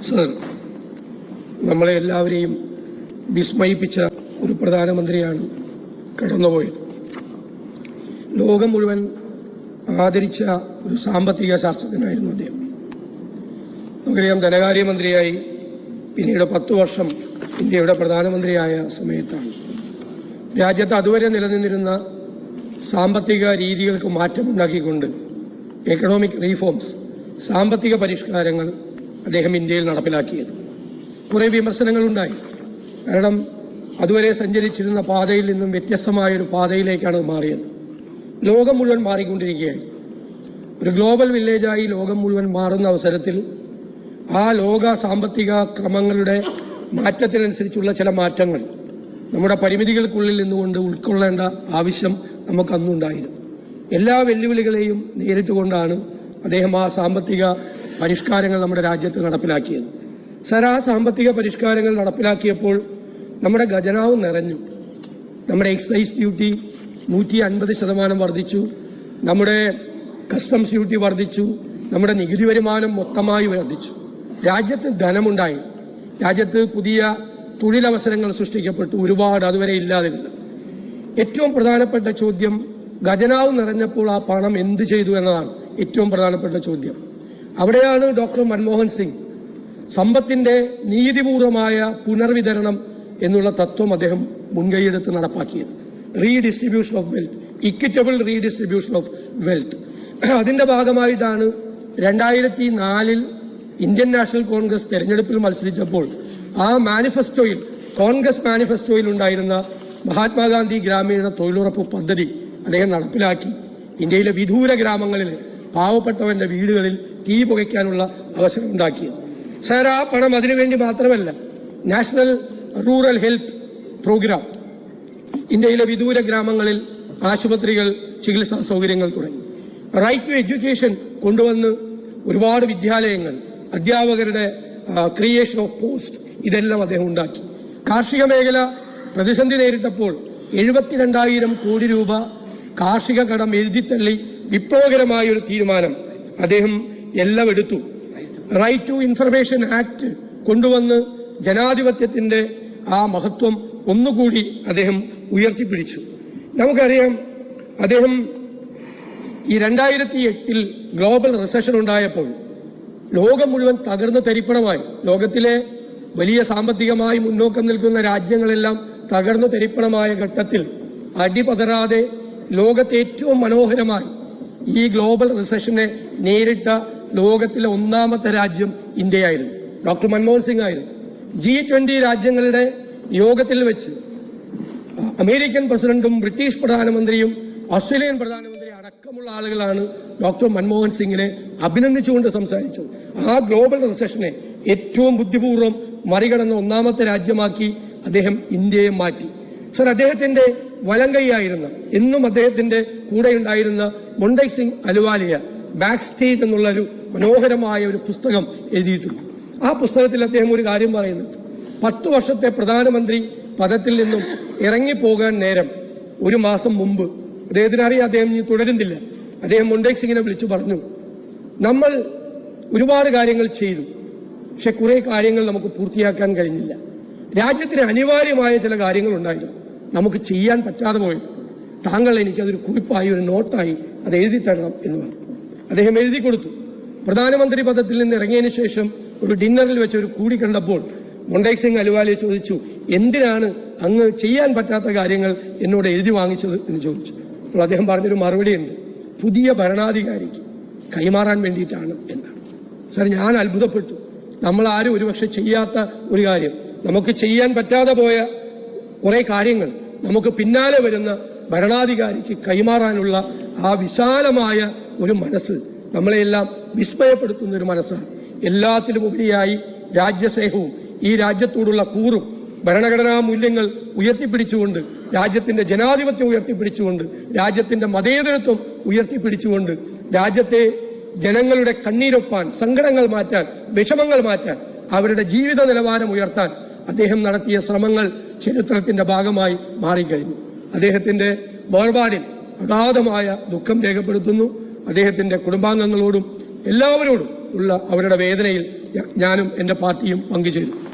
Sir, നമ്മളെ എല്ലാവരെയും വിസ്മയിപ്പിച്ച ഒരു പ്രധാനമന്ത്രിയാണ് കടന്നുപോയത്. ലോകം മുഴുവൻ ആദരിച്ച ഒരു സാമ്പത്തിക ശാസ്ത്രജ്ഞനായിരുന്നു അദ്ദേഹം. നമുക്കറിയാം, ധനകാര്യമന്ത്രിയായി പിന്നീട് 10 വർഷം ഇന്ത്യയുടെ പ്രധാനമന്ത്രിയായ സമയത്താണ് രാജ്യത്ത് അതുവരെ നിലനിന്നിരുന്ന സാമ്പത്തിക രീതികൾക്ക് മാറ്റമുണ്ടാക്കിക്കൊണ്ട് എക്കണോമിക് റീഫോംസ്, സാമ്പത്തിക പരിഷ്കാരങ്ങൾ അദ്ദേഹം ഇന്ത്യയിൽ നടപ്പിലാക്കിയത്. കുറേ വിമർശനങ്ങളുണ്ടായി. കാരണം അതുവരെ സഞ്ചരിച്ചിരുന്ന പാതയിൽ നിന്നും വ്യത്യസ്തമായൊരു പാതയിലേക്കാണ് മാറിയത്. ലോകം മുഴുവൻ മാറിക്കൊണ്ടിരിക്കുകയായി. ഒരു ഗ്ലോബൽ വില്ലേജായി ലോകം മുഴുവൻ മാറുന്ന അവസരത്തിൽ ആ ലോക സാമ്പത്തിക ക്രമങ്ങളുടെ മാറ്റത്തിനനുസരിച്ചുള്ള ചില മാറ്റങ്ങൾ നമ്മുടെ പരിമിതികൾക്കുള്ളിൽ നിന്നുകൊണ്ട് ഉൾക്കൊള്ളേണ്ട ആവശ്യം നമുക്കന്നുണ്ടായിരുന്നു. എല്ലാ വെല്ലുവിളികളെയും നേരിട്ടുകൊണ്ടാണ് അദ്ദേഹം ആ സാമ്പത്തിക പരിഷ്കാരങ്ങൾ നമ്മുടെ രാജ്യത്ത് നടപ്പിലാക്കിയത്. സർ, ആ സാമ്പത്തിക പരിഷ്കാരങ്ങൾ നടപ്പിലാക്കിയപ്പോൾ നമ്മുടെ ഖജനാവ് നിറഞ്ഞു. നമ്മുടെ എക്സൈസ് ഡ്യൂട്ടി 150% വർദ്ധിച്ചു. നമ്മുടെ കസ്റ്റംസ് ഡ്യൂട്ടി വർദ്ധിച്ചു. നമ്മുടെ നികുതി വരുമാനം മൊത്തമായി വർദ്ധിച്ചു. രാജ്യത്ത് ധനമുണ്ടായി. രാജ്യത്ത് പുതിയ തൊഴിലവസരങ്ങൾ സൃഷ്ടിക്കപ്പെട്ടു. ഒരുപാട് അതുവരെ ഇല്ലാതിരുന്നു. ഏറ്റവും പ്രധാനപ്പെട്ട ചോദ്യം, ഖജനാവ് നിറഞ്ഞപ്പോൾ ആ പണം എന്ത് ചെയ്തു എന്നതാണ് ഏറ്റവും പ്രധാനപ്പെട്ട ചോദ്യം. അവിടെയാണ് ഡോക്ടർ മൻമോഹൻ സിംഗ് സമ്പത്തിന്റെ നീതിപൂർവമായ പുനർവിതരണം എന്നുള്ള തത്വം അദ്ദേഹം മുൻകൈയെടുത്ത് നടപ്പാക്കിയത്. Redistribution of wealth, equitable redistribution of wealth. അതിന്റെ ഭാഗമായിട്ടാണ് 2004 ഇന്ത്യൻ നാഷണൽ കോൺഗ്രസ് തെരഞ്ഞെടുപ്പിൽ മത്സരിച്ചപ്പോൾ ആ മാനിഫെസ്റ്റോയിൽ, കോൺഗ്രസ് മാനിഫെസ്റ്റോയിൽ ഉണ്ടായിരുന്ന മഹാത്മാഗാന്ധി ഗ്രാമീണ തൊഴിലുറപ്പ് പദ്ധതി അദ്ദേഹം നടപ്പിലാക്കി ഇന്ത്യയിലെ വിദൂര ഗ്രാമങ്ങളിലെ പാവപ്പെട്ടവന്റെ വീടുകളിൽ തീ പുകയ്ക്കാനുള്ള അവസരം ഉണ്ടാക്കിയത്. സാർ, ആ പണം അതിനുവേണ്ടി മാത്രമല്ല, നാഷണൽ റൂറൽ ഹെൽത്ത് പ്രോഗ്രാം, ഇന്ത്യയിലെ വിദൂര ഗ്രാമങ്ങളിൽ ആശുപത്രികൾ, ചികിത്സാ സൗകര്യങ്ങൾ തുടങ്ങി. റൈറ്റ് ടു എഡ്യൂക്കേഷൻ കൊണ്ടുവന്ന് ഒരുപാട് വിദ്യാലയങ്ങൾ, അധ്യാപകരുടെ ക്രിയേഷൻ ഓഫ് പോസ്റ്റ്, ഇതെല്ലാം അദ്ദേഹം ഉണ്ടാക്കി. കാർഷിക മേഖല പ്രതിസന്ധി നേരിട്ടപ്പോൾ 72,000 കോടി രൂപ കാർഷിക കടം എഴുതിത്തള്ളി വിപ്ലവകരമായ ഒരു തീരുമാനം അദ്ദേഹം എല്ലാം എടുത്തു. റൈറ്റ് ടു ഇൻഫർമേഷൻ ആക്ട് കൊണ്ടുവന്ന് ജനാധിപത്യത്തിന്റെ ആ മഹത്വം ഒന്നുകൂടി അദ്ദേഹം ഉയർത്തിപ്പിടിച്ചു. നമുക്കറിയാം, അദ്ദേഹം ഈ 2008 ഗ്ലോബൽ റിസഷൻ ഉണ്ടായപ്പോൾ ലോകം മുഴുവൻ തകർന്ന് തരിപ്പണമായി. ലോകത്തിലെ വലിയ സാമ്പത്തികമായി മുന്നോക്കം നിൽക്കുന്ന രാജ്യങ്ങളെല്ലാം തകർന്നു തരിപ്പണമായ ഘട്ടത്തിൽ അടിപതറാതെ ലോകത്തെ ഏറ്റവും മനോഹരമായി ഈ ഗ്ലോബൽ റിസഷനെ നേരിട്ട ലോകത്തിലെ 1ാമത്തെ രാജ്യം ഇന്ത്യയായിരുന്നു. ഡോക്ടർ മൻമോഹൻ സിംഗ് ആയിരുന്നു. G20 രാജ്യങ്ങളുടെ യോഗത്തിൽ വെച്ച് അമേരിക്കൻ പ്രസിഡന്റും ബ്രിട്ടീഷ് പ്രധാനമന്ത്രിയും ഓസ്ട്രേലിയൻ പ്രധാനമന്ത്രി അടക്കമുള്ള ആളുകളാണ് ഡോക്ടർ മൻമോഹൻ സിംഗിനെ അഭിനന്ദിച്ചുകൊണ്ട് സംസാരിച്ചത്. ആ ഗ്ലോബൽ റിസഷനെ ഏറ്റവും ബുദ്ധിപൂർവ്വം മറികടന്ന 1ാമത്തെ രാജ്യമാക്കി അദ്ദേഹം ഇന്ത്യയെ മാറ്റി. സർ, അദ്ദേഹത്തിന്റെ വലങ്കൈയായിരുന്ന, എന്നും അദ്ദേഹത്തിന്റെ കൂടെ ഉണ്ടായിരുന്ന മൊണ്ടേക് സിംഗ് അലുവാലിയ ബാക്ക് സ്റ്റേജ് എന്നുള്ളൊരു മനോഹരമായ ഒരു പുസ്തകം എഴുതിയിട്ടുണ്ട്. ആ പുസ്തകത്തിൽ അദ്ദേഹം ഒരു കാര്യം പറയുന്നുണ്ട്. 10 വർഷത്തെ പ്രധാനമന്ത്രി പദത്തിൽ നിന്നും ഇറങ്ങിപ്പോകാൻ നേരം 1 മാസം മുമ്പ് അദ്ദേഹത്തിനറിയാം അദ്ദേഹം ഇനി തുടരുന്നില്ല. അദ്ദേഹം മൊണ്ടേക് സിംഗിനെ വിളിച്ചു പറഞ്ഞു, നമ്മൾ ഒരുപാട് കാര്യങ്ങൾ ചെയ്തു, പക്ഷെ കുറെ കാര്യങ്ങൾ നമുക്ക് പൂർത്തിയാക്കാൻ കഴിഞ്ഞില്ല. രാജ്യത്തിന് അനിവാര്യമായ ചില കാര്യങ്ങൾ ഉണ്ടായിരുന്നു, നമുക്ക് ചെയ്യാൻ പറ്റാതെ പോയത്. താങ്കൾ എനിക്കതൊരു കുറിപ്പായി, ഒരു നോട്ടായി അത് എഴുതി തരണം എന്ന് പറഞ്ഞു. അദ്ദേഹം എഴുതി കൊടുത്തു. പ്രധാനമന്ത്രി പദത്തിൽ നിന്ന് ഇറങ്ങിയതിനു ശേഷം ഒരു ഡിന്നറിൽ വെച്ച് ഒരു കൂടി കണ്ടപ്പോൾ മൊണ്ടേക് സിംഗ് അലുവാലിയെ ചോദിച്ചു, എന്തിനാണ് അങ്ങ് ചെയ്യാൻ പറ്റാത്ത കാര്യങ്ങൾ എന്നോട് എഴുതി വാങ്ങിച്ചത് എന്ന് ചോദിച്ചു. അപ്പോൾ അദ്ദേഹം പറഞ്ഞൊരു മറുപടി ഉണ്ട്, പുതിയ ഭരണാധികാരിക്ക് കൈമാറാൻ വേണ്ടിയിട്ടാണ് എന്നാണ്. സാർ, ഞാൻ അത്ഭുതപ്പെട്ടു. നമ്മൾ ആരും ഒരുപക്ഷെ ചെയ്യാത്ത ഒരു കാര്യം, നമുക്ക് ചെയ്യാൻ പറ്റാതെ പോയ കുറെ കാര്യങ്ങൾ നമുക്ക് പിന്നാലെ വരുന്ന ഭരണാധികാരിക്ക് കൈമാറാനുള്ള ആ വിശാലമായ ഒരു മനസ്സ് നമ്മളെല്ലാം വിസ്മയപ്പെടുത്തുന്ന ഒരു മനസ്സാണ്. എല്ലാത്തിലും ഉപരിയായി രാജ്യസ്നേഹവും ഈ രാജ്യത്തോടുള്ള കൂറും ഭരണഘടനാ മൂല്യങ്ങൾ ഉയർത്തിപ്പിടിച്ചുകൊണ്ട്, രാജ്യത്തിന്റെ ജനാധിപത്യം ഉയർത്തിപ്പിടിച്ചുകൊണ്ട്, രാജ്യത്തിന്റെ മതേതരത്വം ഉയർത്തിപ്പിടിച്ചുകൊണ്ട്, രാജ്യത്തെ ജനങ്ങളുടെ കണ്ണീരൊപ്പാൻ, സങ്കടങ്ങൾ മാറ്റാൻ, വിഷമങ്ങൾ മാറ്റാൻ, അവരുടെ ജീവിത നിലവാരം ഉയർത്താൻ അദ്ദേഹം നടത്തിയ ശ്രമങ്ങൾ ചരിത്രത്തിന്റെ ഭാഗമായി മാറിക്കഴിഞ്ഞു. അദ്ദേഹത്തിന്റെ വേർപാടിൽ അഗാധമായ ദുഃഖം രേഖപ്പെടുത്തുന്നു. അദ്ദേഹത്തിന്റെ കുടുംബാംഗങ്ങളോടും എല്ലാവരോടും ഉള്ള അവരുടെ വേദനയിൽ ഞാനും എൻ്റെ പാർട്ടിയും പങ്കുചേരും.